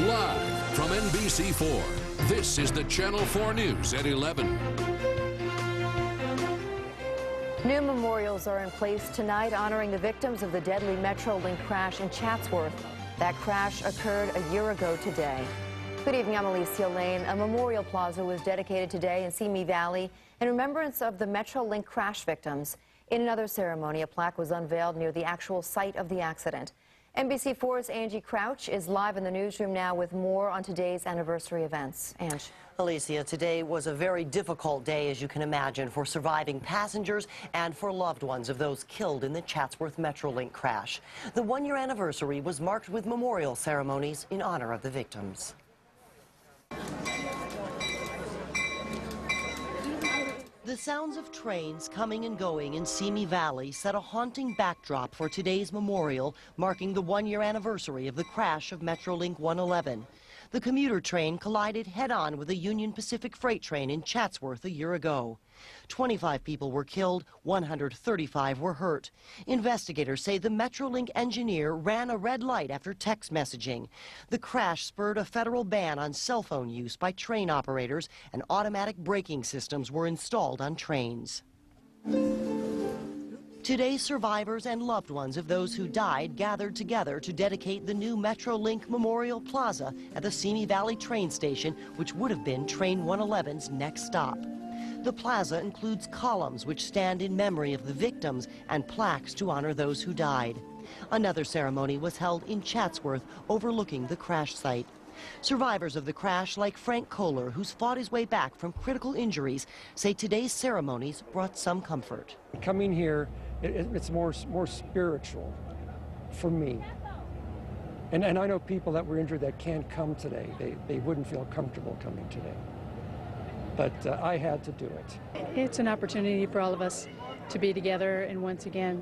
Live from NBC4, this is the Channel 4 News at 11. New memorials are in place tonight honoring the victims of the deadly Metrolink crash in Chatsworth. That crash occurred a year ago today. Good evening, I'm Alicia Lane. A memorial plaza was dedicated today in Simi Valley in remembrance of the Metrolink crash victims. In another ceremony, a plaque was unveiled near the actual site of the accident. NBC4's Angie Crouch is live in the newsroom now with more on today's anniversary events. Angie. Alicia, today was a very difficult day, as you can imagine, for surviving passengers and for loved ones of those killed in the Chatsworth Metrolink crash. The one-year anniversary was marked with memorial ceremonies in honor of the victims. The sounds of trains coming and going in Simi Valley set a haunting backdrop for today's memorial, marking the one-year anniversary of the crash of Metrolink 111. The commuter train collided head-on with a Union Pacific freight train in Chatsworth a year ago. 25 people were killed, 135 were hurt. Investigators say the Metrolink engineer ran a red light after text messaging. The crash spurred a federal ban on cell phone use by train operators, and automatic braking systems were installed on trains. Today, survivors and loved ones of those who died gathered together to dedicate the new Metrolink Memorial Plaza at the Simi Valley train station, which would have been Train 111's next stop. The plaza includes columns which stand in memory of the victims and plaques to honor those who died. Another ceremony was held in Chatsworth, overlooking the crash site. Survivors of the crash, like Frank Kohler, who's fought his way back from critical injuries, say today's ceremonies brought some comfort. Coming here, it's more spiritual for me. And I know people that were injured that can't come today. They wouldn't feel comfortable coming today. But I had to do it. It's an opportunity for all of us to be together and once again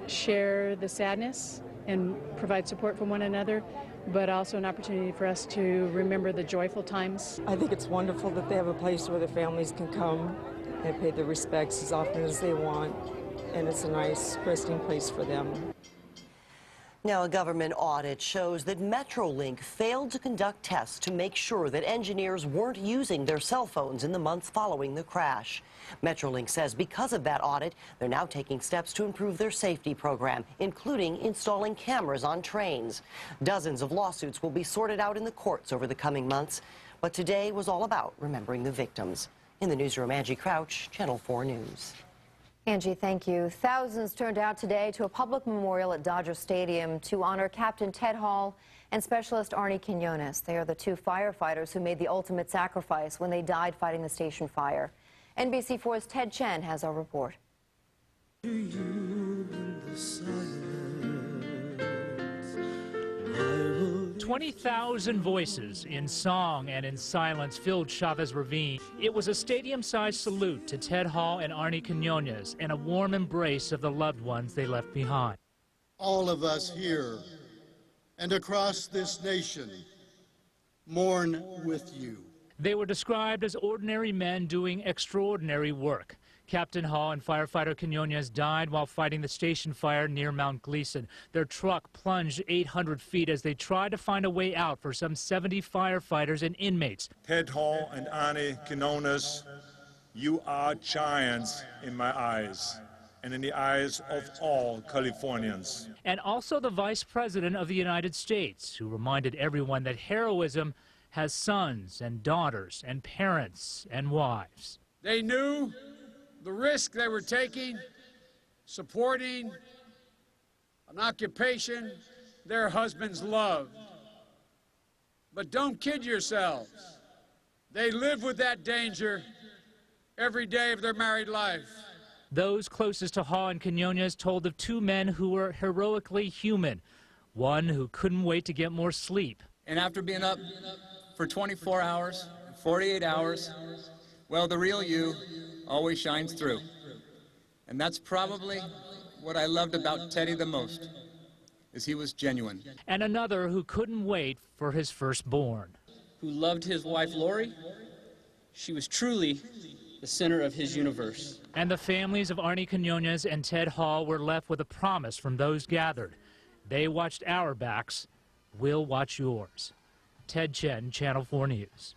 share the sadness and provide support for one another, but also an opportunity for us to remember the joyful times. I think it's wonderful that they have a place where the families can come and pay their respects as often as they want, and it's a nice resting place for them. Now, a government audit shows that Metrolink failed to conduct tests to make sure that engineers weren't using their cell phones in the months following the crash. Metrolink says because of that audit, they're now taking steps to improve their safety program, including installing cameras on trains. Dozens of lawsuits will be sorted out in the courts over the coming months, but today was all about remembering the victims. In the newsroom, Angie Crouch, Channel 4 News. Angie, thank you. Thousands turned out today to a public memorial at Dodger Stadium to honor Captain Ted Hall and Specialist Arnie Quinones. They are the two firefighters who made the ultimate sacrifice when they died fighting the station fire. NBC4's Ted Chen has our report. 20,000 voices in song and in silence filled Chavez Ravine. It was a stadium-sized salute to Ted Hall and Arnie Quinones and a warm embrace of the loved ones they left behind. All of us here and across this nation mourn with you. They were described as ordinary men doing extraordinary work. Captain Hall and firefighter Quinones died while fighting the station fire near Mount Gleason. Their truck plunged 800 feet as they tried to find a way out for some 70 firefighters and inmates. Ted Hall and Arnie Quinones, you are giants in my eyes and in the eyes of all Californians. And also the Vice President of the United States, who reminded everyone that heroism has sons and daughters and parents and wives. They knew the risk they were taking, supporting an occupation their husbands loved. But don't kid yourselves. They live with that danger every day of their married life. Those closest to Hall and Quinones told of two men who were heroically human, one who couldn't wait to get more sleep. And after being up for 24 hours, 48 hours, well, the real you always shines through. And that's probably what I loved about Teddy the most, is he was genuine. And another who couldn't wait for his firstborn. Who loved his wife, Lori. She was truly the center of his universe. And the families of Arnie Quinones and Ted Hall were left with a promise from those gathered. They watched our backs we'll watch yours. Ted Chen, Channel 4 News.